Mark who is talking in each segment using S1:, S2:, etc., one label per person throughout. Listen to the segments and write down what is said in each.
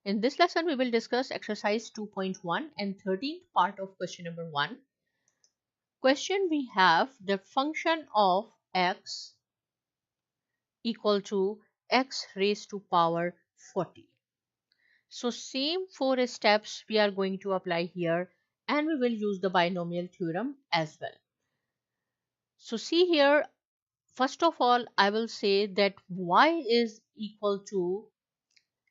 S1: In this lesson, we will discuss exercise 2.1 and 13th part of question number 1. Question we have the function of x equal to x raised to power 40. So same 4 steps we are going to apply here, and we will use the binomial theorem as well. So see here, first of all, I will say that y is equal to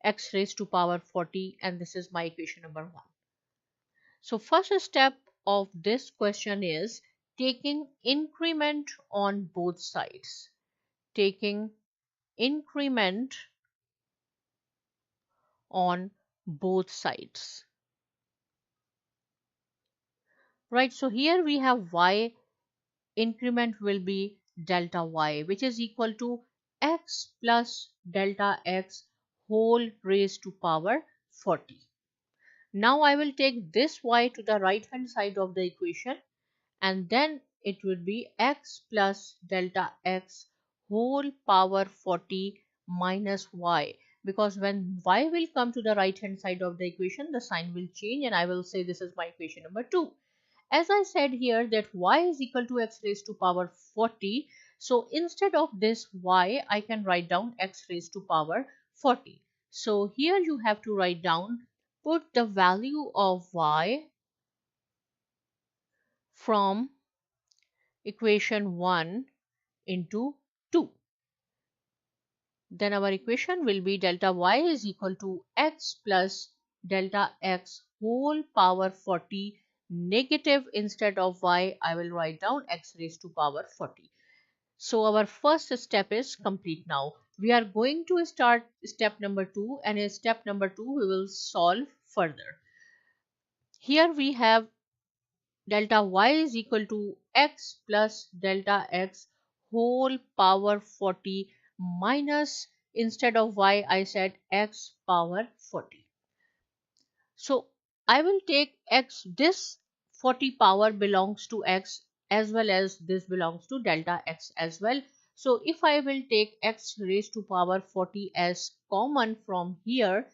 S1: x raised to power 40, and this is my equation number 1. So first step of this question is taking increment on both sides. Taking increment on both sides. Right, so here we have y, increment will be delta y, which is equal to x plus delta x whole raised to power 40. Now I will take this y to the right hand side of the equation, and then it would be x plus delta x whole power 40 minus y, because when y will come to the right hand side of the equation, the sign will change, and I will say this is my equation number 2. As I said here that y is equal to x raised to power 40, so instead of this y, I can write down x raised to power 40. So here you have to write down, put the value of y from equation 1 into 2. Then our equation will be delta y is equal to x plus delta x whole power 40 negative, instead of y I will write down x raised to power 40. So our first step is complete now. We are going to start step number 2, and in step number 2 we will solve further. Here we have delta y is equal to x plus delta x whole power 40 minus, instead of y I said x power 40. So I will take x, this 40 power belongs to x as well as this belongs to delta x as well. So if I will take x raised to power 40 as common from here,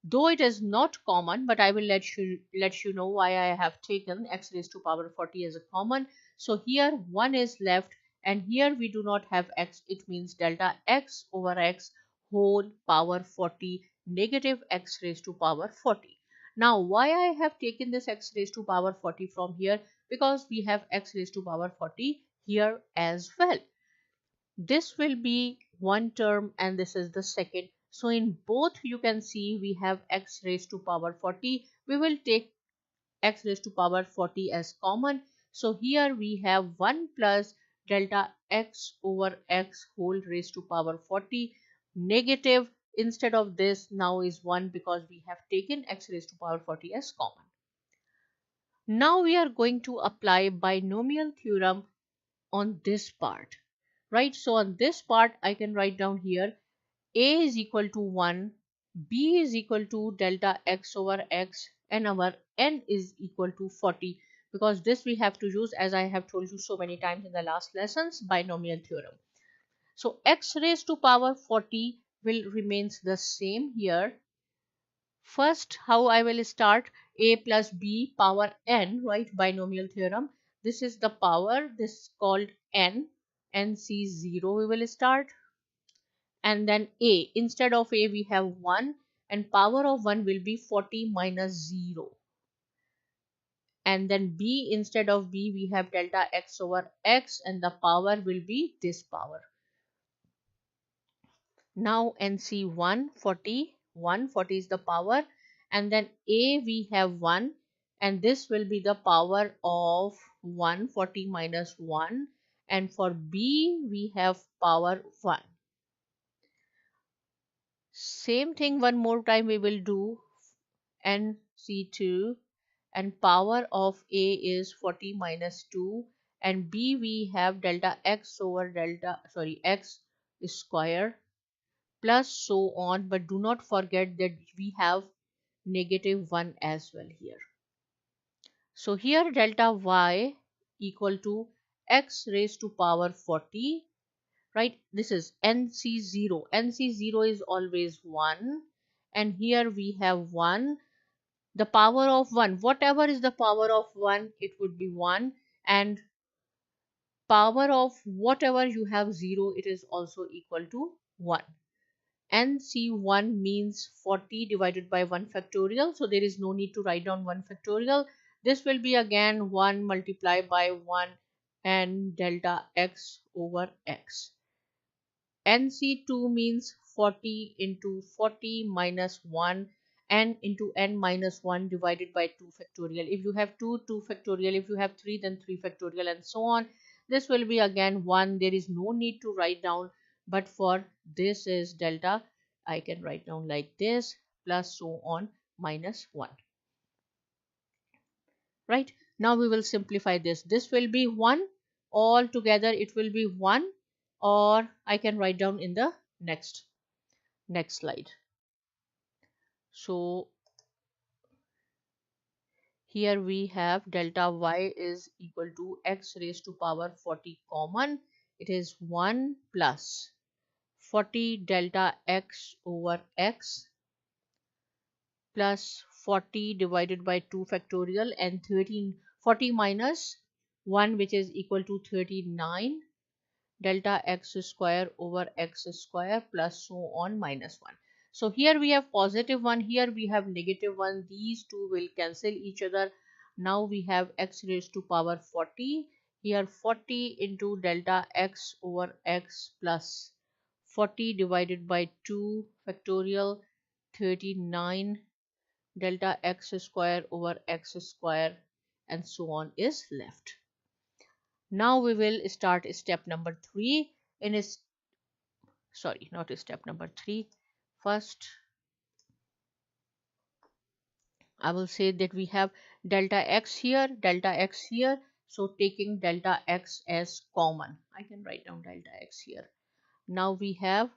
S1: though it is not common, but I will let you know why I have taken x raised to power 40 as a common. So here 1 is left, and here we do not have x. It means delta x over x whole power 40 negative x raised to power 40. Now why I have taken this x raised to power 40 from here? Because we have x raised to power 40 here as well. This will be one term and this is the second. So in both you can see we have x raised to power 40. We will take x raised to power 40 as common. So here we have 1 plus delta x over x whole raised to power 40 negative, instead of this now is 1 because we have taken x raised to power 40 as common. Now we are going to apply binomial theorem on this part. Right, so on this part I can write down here a is equal to 1, b is equal to delta x over x, and our n is equal to 40, because this we have to use, as I have told you so many times in the last lessons, binomial theorem. So x raised to power 40 will remains the same here. First, how I will start, a plus b power n, right, binomial theorem. This is the power, this is called n, nc0 we will start. And then a, instead of a we have 1, and power of 1 will be 40 minus 0. And then b, instead of b we have delta x over x, and the power will be this power. Now nc1 40, 140 is the power, and then a we have 1, and this will be the power of 140 minus 1, and for b we have power 1. Same thing one more time we will do, nc2, and power of a is 40 minus 2, and b we have delta x over x square plus so on, but do not forget that we have negative 1 as well here. So here delta y equal to x raised to power 40, right? This is nc0. nc0 is always 1, and here we have 1. The power of 1, whatever is the power of 1, it would be 1, and power of whatever you have 0, it is also equal to 1. And C1 means 40 divided by 1 factorial, so there is no need to write down 1 factorial. This will be again 1 multiplied by 1 and delta x over x. NC2 means 40 into 40 minus 1 n into n minus 1 divided by 2 factorial. If you have 2, 2 factorial. If you have 3, then 3 factorial, and so on. This will be again 1. There is no need to write down, but for this is delta, I can write down like this, plus so on minus 1. Right? Now we will simplify this. This will be 1. All together it will be 1, or I can write down in the next slide. So here we have delta y is equal to x raised to power 40 common. It is 1 plus 40 delta x over x plus 40 divided by 2 factorial, and 40 minus 1, which is equal to 39 delta x square over x square plus so on minus 1. So here we have positive 1, here we have negative 1. These two will cancel each other. Now we have x raised to power 40. Here 40 into delta x over x plus 40 divided by 2 factorial, 39 delta x square over x square, and so on is left. Now we will start step number 3. Sorry, not step number 3. First, I will say that we have delta x here, delta x here. So taking delta x as common, I can write down delta x here. Now we have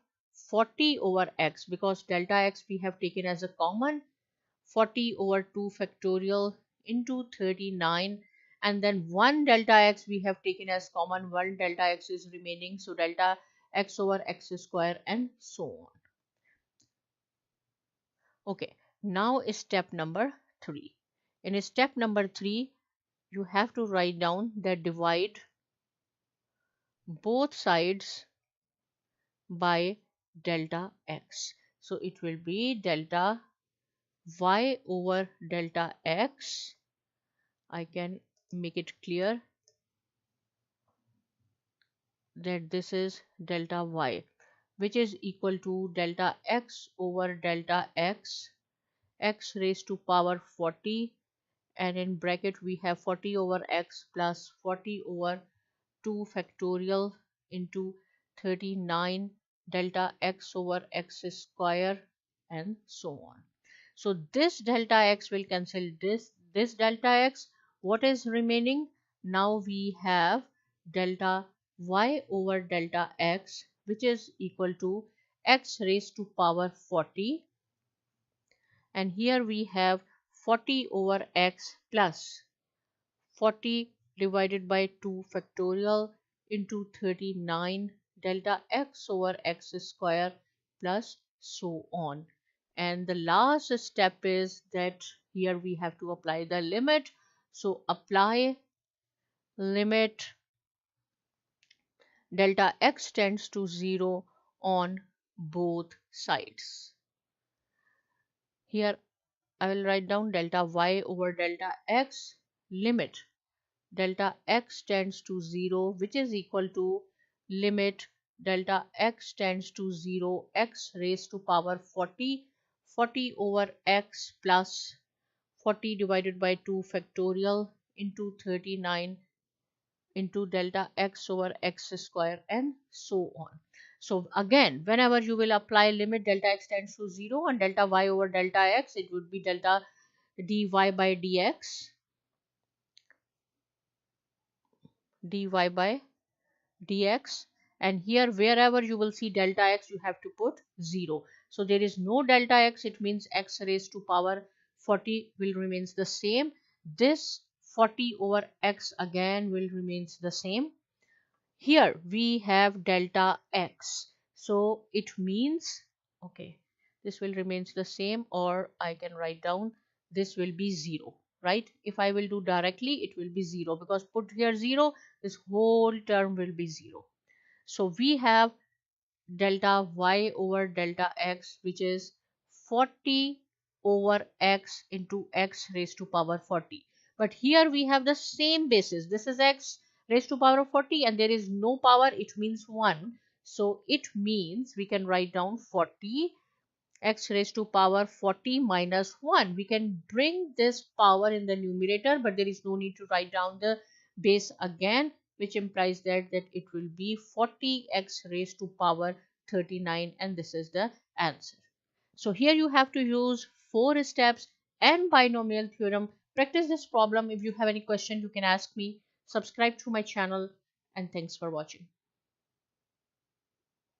S1: 40 over x, because delta x we have taken as a common. 40 over 2 factorial into 39, and then 1 delta x we have taken as common. 1 delta x is remaining, so delta x over x square, and so on. Okay, now is step number 3. In step number 3, you have to write down that divide both sides by delta x. So it will be delta y over delta x. I can make it clear that this is delta y, which is equal to delta x over delta x, x raised to power 40, and in bracket we have 40 over x plus 40 over 2 factorial into 39 delta x over x square, and so on. So this delta x will cancel this delta x. What is remaining? Now we have delta y over delta x, which is equal to x raised to power 40, and here we have 40 over x plus 40 divided by 2 factorial into 39 delta x over x square plus so on. And the last step is that here we have to apply the limit. So apply limit delta x tends to 0 on both sides. Here I will write down delta y over delta x, limit delta x tends to 0, which is equal to limit delta x tends to 0 x raised to power 40, 40 over x plus 40 divided by 2 factorial into 39 into delta x over x square, and so on. So again, whenever you will apply limit delta x tends to 0 and delta y over delta x, it would be delta dy by dx, dy by dx, and here wherever you will see delta x, you have to put 0. So there is no delta x, it means x raised to power 40 will remains the same. This 40 over x again will remains the same. Here we have delta x, so it means, okay, this will remains the same, or I can write down this will be 0, right? If I will do directly, it will be 0, because put here 0, this whole term will be 0. So we have delta y over delta x, which is 40 over x into x raised to power 40. But here we have the same basis. This is x raised to power 40 and there is no power, it means 1. So it means we can write down 40 x raised to power 40 minus 1. We can bring this power in the numerator, but there is no need to write down the base again, which implies that it will be 40x raised to power 39, and this is the answer. So here you have to use 4 steps and binomial theorem. Practice this problem. If you have any question, you can ask me. Subscribe to my channel, and thanks for watching.